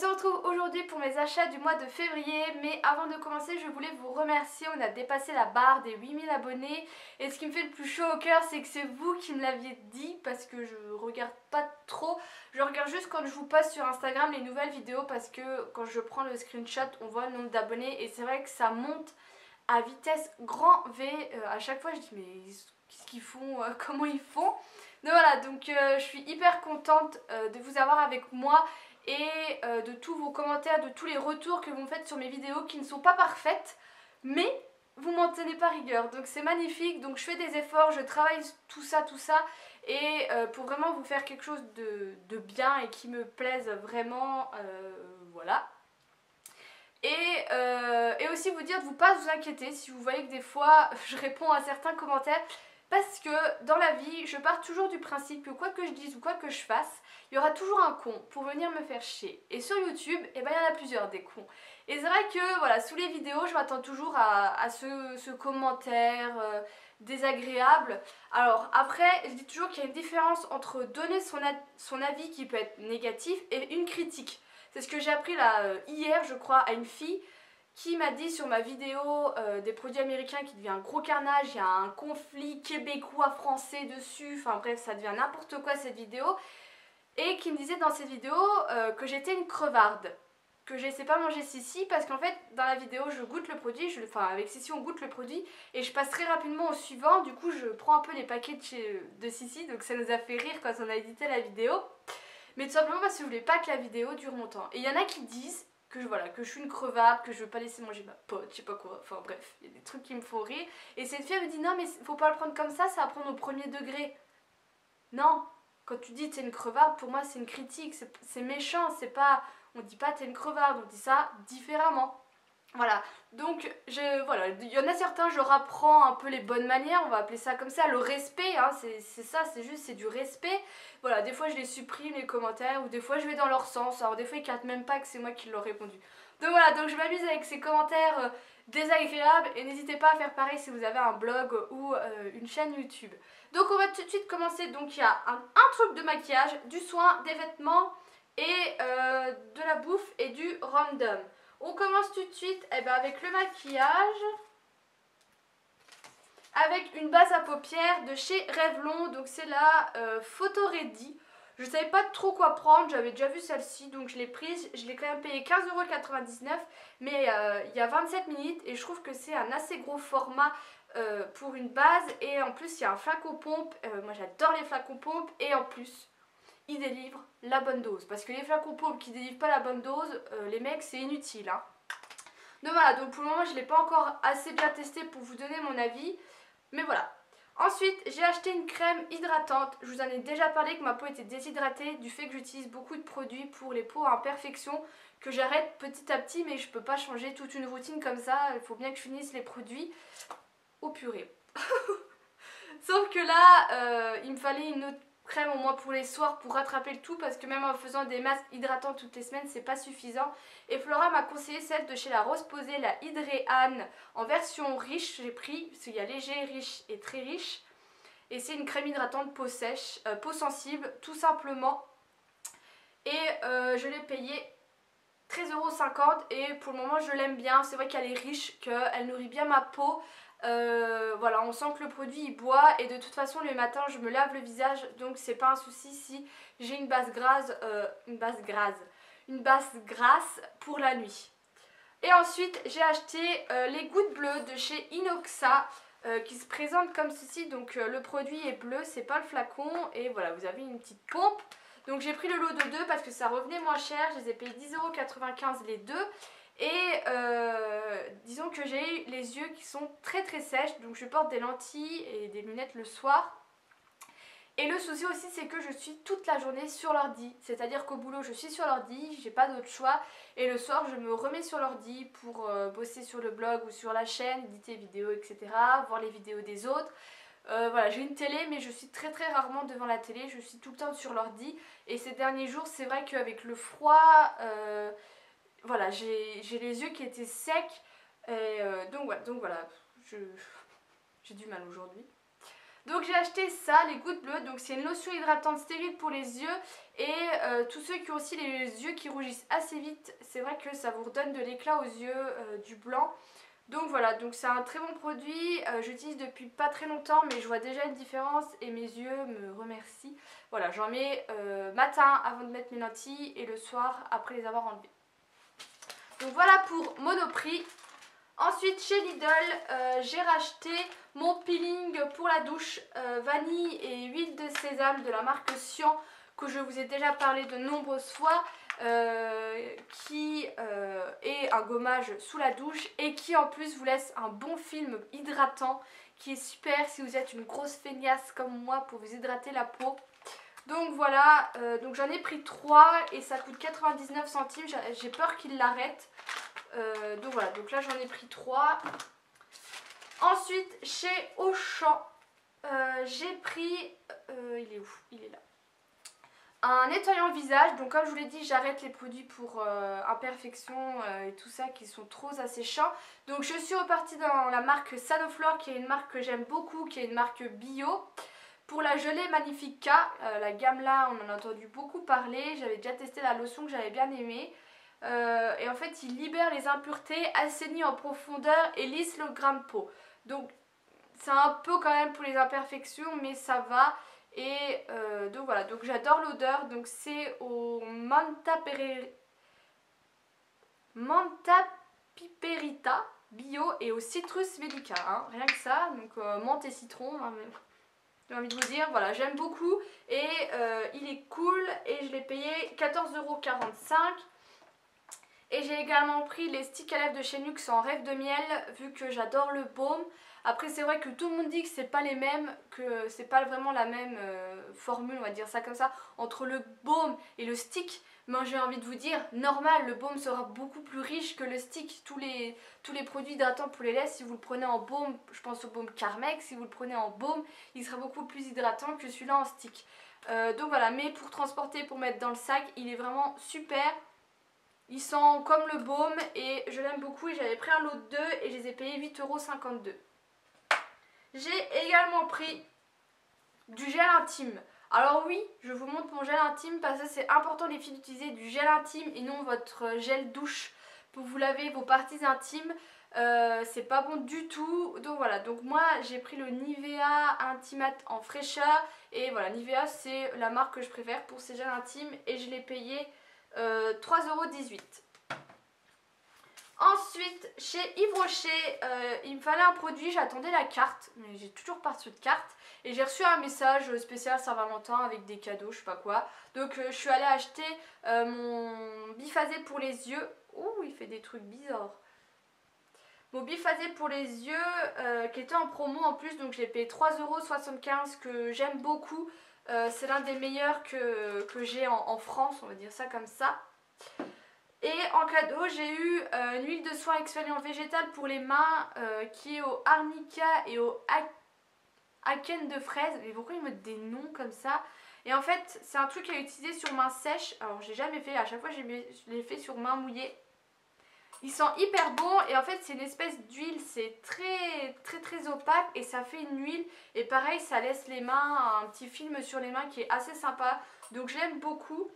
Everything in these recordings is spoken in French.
se retrouve aujourd'hui pour mes achats du mois de février, mais avant de commencer je voulais vous remercier, on a dépassé la barre des 8000 abonnés et ce qui me fait le plus chaud au cœur c'est que c'est vous qui me l'aviez dit parce que je regarde pas trop, je regarde juste quand je vous poste sur Instagram les nouvelles vidéos parce que quand je prends le screenshot on voit le nombre d'abonnés et c'est vrai que ça monte à vitesse grand V, à chaque fois je dis mais qu'est-ce qu'ils font, comment ils font. Donc voilà, donc je suis hyper contente de vous avoir avec moi et de tous vos commentaires, de tous les retours que vous me faites sur mes vidéos qui ne sont pas parfaites, mais vous m'en tenez pas rigueur, donc c'est magnifique, donc je fais des efforts, je travaille tout ça, et pour vraiment vous faire quelque chose de bien et qui me plaise vraiment, voilà. Et aussi vous dire de ne pas vous inquiéter si vous voyez que des fois je réponds à certains commentaires parce que dans la vie je pars toujours du principe que quoi que je dise ou quoi que je fasse il y aura toujours un con pour venir me faire chier et sur YouTube eh ben, il y en a plusieurs des cons et c'est vrai que voilà sous les vidéos je m'attends toujours à ce commentaire désagréable. Alors après je dis toujours qu'il y a une différence entre donner son avis qui peut être négatif et une critique. C'est ce que j'ai appris là hier je crois à une fille qui m'a dit sur ma vidéo des produits américains qui devient un gros carnage, il y a un conflit québécois-français dessus, enfin bref ça devient n'importe quoi cette vidéo, et qui me disait dans cette vidéo que j'étais une crevarde, que je laissais pas manger Sissi parce qu'en fait dans la vidéo je goûte le produit, enfin avec Sissi on goûte le produit et je passe très rapidement au suivant, du coup je prends un peu les paquets de Sissi, donc ça nous a fait rire quand on a édité la vidéo. Mais tout simplement parce que je voulais pas que la vidéo dure longtemps. Et il y en a qui disent que, voilà, que je suis une crevarde, que je veux pas laisser manger ma pote, je sais pas quoi. Enfin bref, il y a des trucs qui me font rire. Et cette fille elle me dit non mais faut pas le prendre comme ça va prendre au premier degré. Non, quand tu dis t'es une crevarde, pour moi c'est une critique, c'est méchant, c'est pas... On dit pas t'es une crevarde, on dit ça différemment. Voilà, donc voilà, il y en a certains, je rapprends un peu les bonnes manières, on va appeler ça comme ça, le respect, hein, c'est ça, c'est juste, c'est du respect. Voilà, des fois je les supprime les commentaires, ou des fois je vais dans leur sens, alors des fois ils captent même pas que c'est moi qui leur ai répondu. Donc voilà, donc je m'amuse avec ces commentaires désagréables, et n'hésitez pas à faire pareil si vous avez un blog ou une chaîne YouTube. Donc on va tout de suite commencer, donc il y a un truc de maquillage, du soin, des vêtements, et de la bouffe et du random. On commence tout de suite avec le maquillage, avec une base à paupières de chez Revlon, donc c'est la Photo Ready. Je ne savais pas trop quoi prendre, j'avais déjà vu celle-ci, donc je l'ai prise, je l'ai quand même payé 15,99 €, mais il y a 27 ml et je trouve que c'est un assez gros format pour une base, et en plus il y a un flacon pompe, moi j'adore les flacons pompe, et en plus ils délivrent la bonne dose. Parce que les flacons pompe qui délivrent pas la bonne dose, les mecs c'est inutile. Hein. Donc voilà, donc pour le moment je ne l'ai pas encore assez bien testé pour vous donner mon avis. Mais voilà. Ensuite j'ai acheté une crème hydratante. Je vous en ai déjà parlé que ma peau était déshydratée du fait que j'utilise beaucoup de produits pour les peaux à imperfection. Que j'arrête petit à petit, mais je peux pas changer toute une routine comme ça. Il faut bien que je finisse les produits. Oh purée. Sauf que là il me fallait une autre crème au moins pour les soirs pour rattraper le tout, parce que même en faisant des masques hydratants toutes les semaines c'est pas suffisant, et Flora m'a conseillé celle de chez La Rose Posay, la Hydréane en version riche. J'ai pris parce qu'il y a léger, riche et très riche, et c'est une crème hydratante peau sèche, peau sensible tout simplement, et je l'ai payé 13,50 € et pour le moment je l'aime bien. C'est vrai qu'elle est riche, qu'elle nourrit bien ma peau. Voilà, on sent que le produit il boit, et de toute façon le matin je me lave le visage, donc c'est pas un souci si j'ai une base grasse, pour la nuit. Et ensuite j'ai acheté les gouttes bleues de chez Inoxa qui se présentent comme ceci. Donc le produit est bleu, c'est pas le flacon, et voilà, vous avez une petite pompe. Donc j'ai pris le lot de deux parce que ça revenait moins cher, je les ai payés 10,95 € les deux. Et disons que j'ai les yeux qui sont très sèches, donc je porte des lentilles et des lunettes le soir. Et le souci aussi c'est que je suis toute la journée sur l'ordi, c'est-à-dire qu'au boulot je suis sur l'ordi, j'ai pas d'autre choix, et le soir je me remets sur l'ordi pour bosser sur le blog ou sur la chaîne, éditer vidéos, etc., voir les vidéos des autres. Voilà, j'ai une télé mais je suis très rarement devant la télé, je suis tout le temps sur l'ordi, et ces derniers jours c'est vrai qu'avec le froid, voilà, j'ai les yeux qui étaient secs, et donc voilà, j'ai du mal aujourd'hui. Donc j'ai acheté ça, les gouttes bleues, donc c'est une lotion hydratante stérile pour les yeux et tous ceux qui ont aussi les yeux qui rougissent assez vite, c'est vrai que ça vous redonne de l'éclat aux yeux, du blanc. Donc voilà, donc c'est un très bon produit, j'utilise depuis pas très longtemps mais je vois déjà une différence et mes yeux me remercient. Voilà, j'en mets matin avant de mettre mes lentilles et le soir après les avoir enlevées. Donc voilà pour Monoprix. Ensuite chez Lidl, j'ai racheté mon peeling pour la douche vanille et huile de sésame de la marque Sian que je vous ai déjà parlé de nombreuses fois, qui est un gommage sous la douche et qui en plus vous laisse un bon film hydratant qui est super si vous êtes une grosse feignasse comme moi pour vous hydrater la peau. Donc voilà, donc j'en ai pris 3 et ça coûte 99 centimes, j'ai peur qu'il l'arrête. Donc voilà, donc là j'en ai pris 3. Ensuite chez Auchan, j'ai pris, il est où? Il est là. Un nettoyant visage, donc comme je vous l'ai dit, j'arrête les produits pour imperfection et tout ça qui sont trop asséchants. Donc je suis repartie dans la marque Sanoflore qui est une marque que j'aime beaucoup, qui est une marque bio. Pour la gelée Magnifica, la gamme là on en a entendu beaucoup parler, j'avais déjà testé la lotion que j'avais bien aimée. Et en fait il libère les impuretés, assainit en profondeur et lisse le grain de peau. Donc c'est un peu quand même pour les imperfections mais ça va. Et donc voilà, donc j'adore l'odeur, donc c'est au Manta Piperita bio et au citrus medica, hein, rien que ça, donc menthe et citron, hein, j'ai envie de vous dire, voilà, j'aime beaucoup et il est cool et je l'ai payé 14,45 €. Et j'ai également pris les sticks à lèvres de chez NYX en rêve de miel vu que j'adore le baume. Après c'est vrai que tout le monde dit que c'est pas les mêmes, que c'est pas vraiment la même formule, on va dire ça comme ça, entre le baume et le stick. Moi j'ai envie de vous dire, normal, le baume sera beaucoup plus riche que le stick. Tous les produits hydratants pour les lèvres, si vous le prenez en baume, je pense au baume Carmex, si vous le prenez en baume, il sera beaucoup plus hydratant que celui-là en stick. Donc voilà, mais pour transporter, pour mettre dans le sac, il est vraiment super. Il sent comme le baume et je l'aime beaucoup et j'avais pris un lot de 2 et je les ai payés 8,52 €. J'ai également pris du gel intime. Alors oui, je vous montre mon gel intime parce que c'est important les filles d'utiliser du gel intime et non votre gel douche pour vous laver vos parties intimes. C'est pas bon du tout. Donc voilà, donc moi j'ai pris le Nivea Intimate en fraîcheur. Et voilà, Nivea c'est la marque que je préfère pour ces gels intimes et je l'ai payé 3,18 €. Ensuite, chez Yves Rocher, il me fallait un produit, j'attendais la carte, mais j'ai toujours pas reçu de carte. Et j'ai reçu un message spécial Saint-Valentin avec des cadeaux, je sais pas quoi. Donc je suis allée acheter mon biphasé pour les yeux. Ouh, il fait des trucs bizarres. Mon biphasé pour les yeux qui était en promo en plus, donc j'ai payé 3,75 € que j'aime beaucoup. C'est l'un des meilleurs que j'ai en France, on va dire ça comme ça. Et en cadeau, j'ai eu une huile de soin exfoliant végétal pour les mains qui est au arnica et au akène de fraise. Mais pourquoi ils mettent des noms comme ça? Et en fait, c'est un truc à utiliser sur main sèche. Alors, j'ai jamais fait, à chaque fois, je l'ai fait sur main mouillée. Il sent hyper bon et en fait, c'est une espèce d'huile, c'est très opaque et ça fait une huile. Et pareil, ça laisse les mains, un petit film sur les mains qui est assez sympa. Donc, je l'aime beaucoup.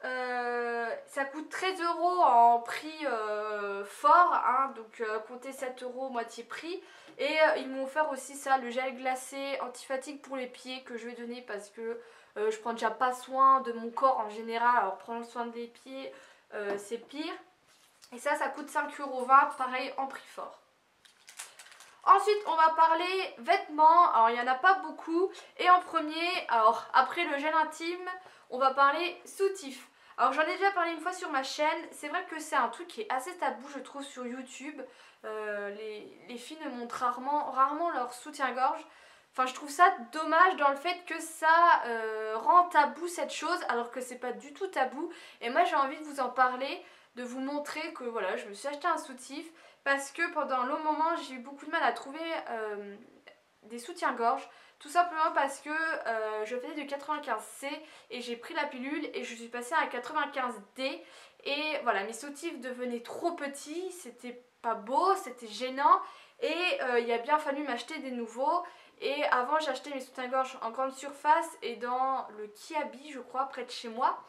Ça coûte 13 € en prix fort, hein, donc comptez 7 € moitié prix. Et ils m'ont offert aussi ça, le gel glacé anti-fatigue pour les pieds que je vais donner parce que je prends déjà pas soin de mon corps en général, alors prendre soin des pieds c'est pire. Et ça coûte 5,20 €, pareil en prix fort. Ensuite, on va parler vêtements. Alors, il n'y en a pas beaucoup. Et en premier, alors après le gel intime, on va parler soutif. Alors, j'en ai déjà parlé une fois sur ma chaîne. C'est vrai que c'est un truc qui est assez tabou, je trouve, sur YouTube. Les filles ne montrent rarement leur soutien-gorge. Enfin, je trouve ça dommage dans le fait que ça rend tabou cette chose, alors que c'est pas du tout tabou. Et moi, j'ai envie de vous en parler, de vous montrer que voilà, je me suis acheté un soutif. Parce que pendant un long moment, j'ai eu beaucoup de mal à trouver des soutiens-gorge. Tout simplement parce que je faisais du 95C et j'ai pris la pilule et je suis passée à 95D. Et voilà, mes soutifs devenaient trop petits, c'était pas beau, c'était gênant. Et il a bien fallu m'acheter des nouveaux. Et avant j'achetais mes soutiens-gorge en grande surface et dans le Kiabi je crois près de chez moi.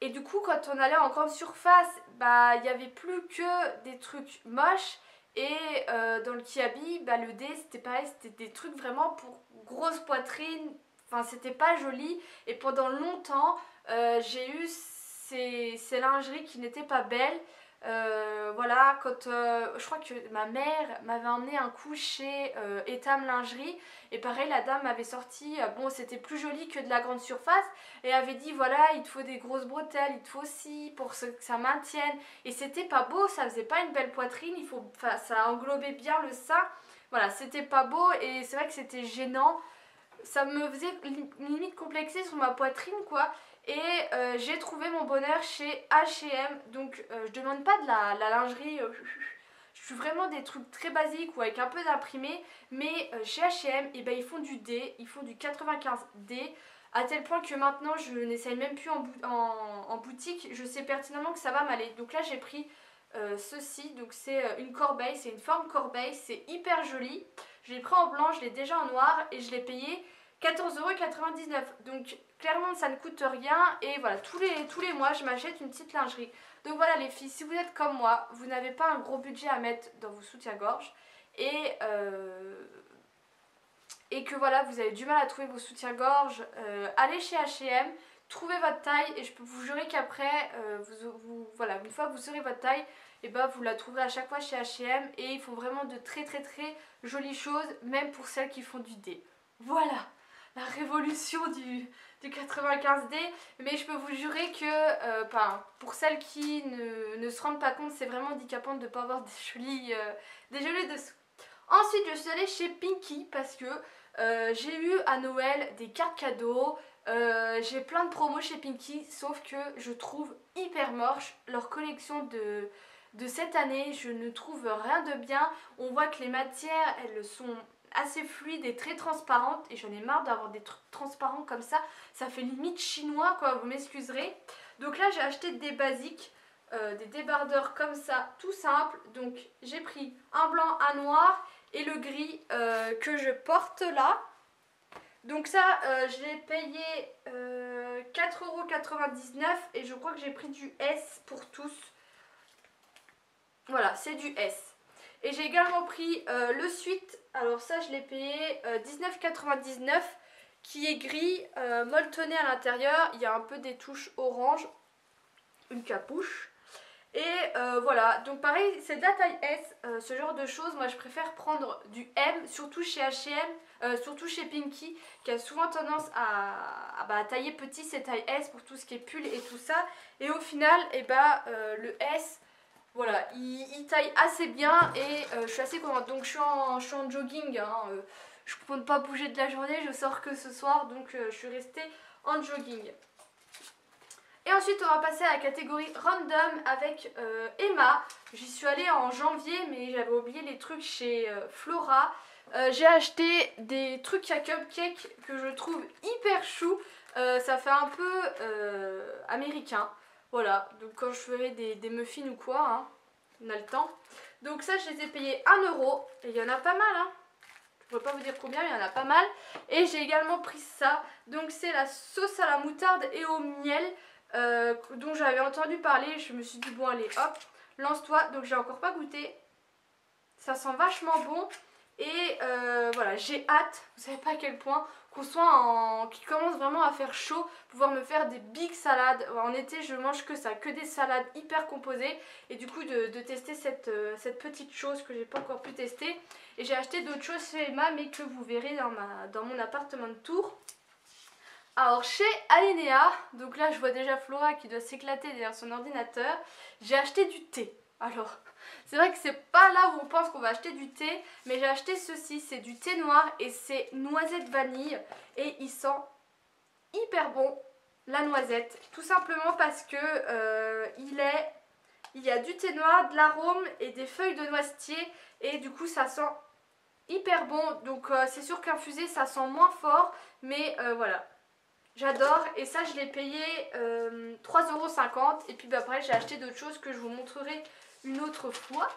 Et du coup quand on allait en grande surface, bah il n'y avait plus que des trucs moches. Et dans le Kiabi, bah, le D c'était pareil, c'était des trucs vraiment pour grosse poitrine. Enfin c'était pas joli. Et pendant longtemps j'ai eu ces lingeries qui n'étaient pas belles. Voilà, quand je crois que ma mère m'avait emmené un coup chez Etam Lingerie et pareil la dame m'avait sorti, bon c'était plus joli que de la grande surface et avait dit voilà il te faut des grosses bretelles, il te faut ci pour que ça maintienne et c'était pas beau, ça faisait pas une belle poitrine, enfin, ça englobait bien le sein, voilà c'était pas beau et c'est vrai que c'était gênant, ça me faisait limite complexer sur ma poitrine quoi. Et j'ai trouvé mon bonheur chez H&M. Donc je demande pas de la lingerie, je suis vraiment des trucs très basiques ou avec un peu d'imprimé. Mais chez H&M, et ben, ils font du D, ils font du 95D. À tel point que maintenant je n'essaye même plus en boutique. Je sais pertinemment que ça va m'aller. Donc là j'ai pris ceci. Donc c'est une corbeille, c'est une forme corbeille. C'est hyper joli. Je l'ai pris en blanc, je l'ai déjà en noir et je l'ai payé 14,99 €. Donc clairement ça ne coûte rien et voilà, tous les mois je m'achète une petite lingerie. Donc voilà les filles, si vous êtes comme moi, vous n'avez pas un gros budget à mettre dans vos soutiens-gorge et que voilà, vous avez du mal à trouver vos soutiens-gorge, allez chez H&M, trouvez votre taille et je peux vous jurer qu'après, voilà, une fois que vous saurez votre taille, et ben vous la trouverez à chaque fois chez H&M et ils font vraiment de très jolies choses, même pour celles qui font du D. Voilà, la révolution du 95D, mais je peux vous jurer que pour celles qui ne se rendent pas compte, c'est vraiment handicapant de ne pas avoir des jolis dessous. Ensuite, je suis allée chez Pinky parce que j'ai eu à Noël des cartes cadeaux. J'ai plein de promos chez Pinky, sauf que je trouve hyper moche leur collection de cette année. Je ne trouve rien de bien. On voit que les matières, elles sont assez fluides et très transparentes. Et j'en ai marre d'avoir des trucs transparents comme ça. Ça fait limite chinois, quoi, vous m'excuserez. Donc là, j'ai acheté des basiques. Des débardeurs comme ça, tout simple. Donc j'ai pris un blanc, un noir et le gris que je porte là. Donc ça, je l'ai payé 4,99 € et je crois que j'ai pris du S pour tous. Voilà, c'est du S. Et j'ai également pris le suite. Alors ça, je l'ai payé 19,99 € qui est gris, molletonné à l'intérieur. Il y a un peu des touches orange, une capuche. Et voilà, donc pareil, c'est de la taille S, ce genre de choses. Moi je préfère prendre du M, surtout chez H&M, surtout chez Pinky, qui a souvent tendance à tailler petit, c'est taille S pour tout ce qui est pull et tout ça. Et au final, le S, voilà, il taille assez bien et je suis assez contente. Donc je suis en jogging, hein, je ne compte pas bouger de la journée, je sors que ce soir, donc je suis restée en jogging. Et ensuite on va passer à la catégorie random avec Emma. J'y suis allée en janvier mais j'avais oublié les trucs chez Flora. J'ai acheté des trucs à cupcake que je trouve hyper chou. Ça fait un peu américain. Voilà, donc quand je ferai des muffins ou quoi, hein, on a le temps. Donc ça je les ai payés 1 € et il y en a pas mal, hein. Je ne pourrais pas vous dire combien, il y en a pas mal. Et j'ai également pris ça. Donc c'est la sauce à la moutarde et au miel. Dont j'avais entendu parler, je me suis dit bon allez hop, lance-toi, donc j'ai encore pas goûté, ça sent vachement bon et voilà, j'ai hâte, vous savez pas à quel point, qu'il commence vraiment à faire chaud, pouvoir me faire des big salades. En été je mange que ça, que des salades hyper composées et du coup de tester cette petite chose que j'ai pas encore pu tester. Et j'ai acheté d'autres choses chez Emma mais que vous verrez dans mon appartement de Tours. Alors chez Alinea, donc là je vois déjà Flora qui doit s'éclater derrière son ordinateur, j'ai acheté du thé. Alors c'est vrai que c'est pas là où on pense qu'on va acheter du thé, mais j'ai acheté ceci, c'est du thé noir et c'est noisette vanille et il sent hyper bon la noisette, tout simplement parce que il y a du thé noir, de l'arôme et des feuilles de noisetier et du coup ça sent hyper bon, donc c'est sûr qu'infusé ça sent moins fort, mais voilà. J'adore et ça je l'ai payé 3,50 € et puis après j'ai acheté d'autres choses que je vous montrerai une autre fois.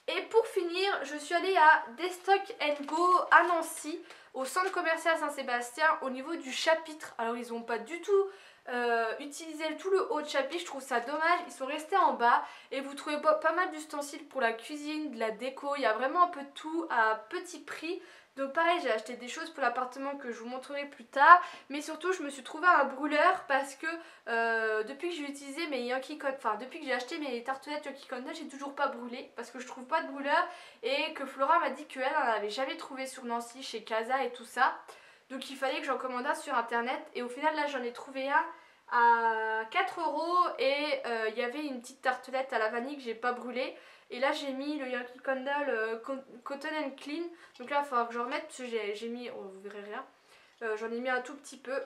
Et pour finir, je suis allée à Destock Go à Nancy, au centre commercial Saint-Sébastien, au niveau du chapitre. Alors ils n'ont pas du tout utilisé tout le haut de chapitre, je trouve ça dommage. Ils sont restés en bas et vous trouvez pas mal d'ustensiles pour la cuisine, de la déco. Il y a vraiment un peu de tout à petit prix. Donc pareil, j'ai acheté des choses pour l'appartement que je vous montrerai plus tard. Mais surtout, je me suis trouvé un brûleur parce que depuis que j'ai utilisé mes Yankee Candle, enfin depuis que j'ai acheté mes tartelettes Yankee Candle, j'ai toujours pas brûlé parce que je trouve pas de brûleur et que Flora m'a dit qu'elle n'en avait jamais trouvé sur Nancy, chez Casa et tout ça. Donc il fallait que j'en commande un sur internet et au final là j'en ai trouvé un à 4 € et il y avait une petite tartelette à la vanille que j'ai pas brûlée. Et là j'ai mis le Yankee Candle Cotton and Clean. Donc là il va falloir que j'en remette parce que j'ai mis, oh, vous verrez rien. J'en ai mis un tout petit peu.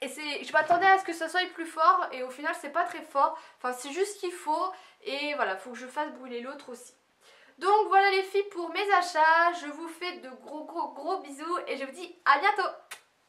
Et je m'attendais à ce que ça soit plus fort et au final c'est pas très fort. Enfin c'est juste ce qu'il faut et voilà, faut que je fasse brûler l'autre aussi. Donc voilà les filles pour mes achats. Je vous fais de gros bisous et je vous dis à bientôt.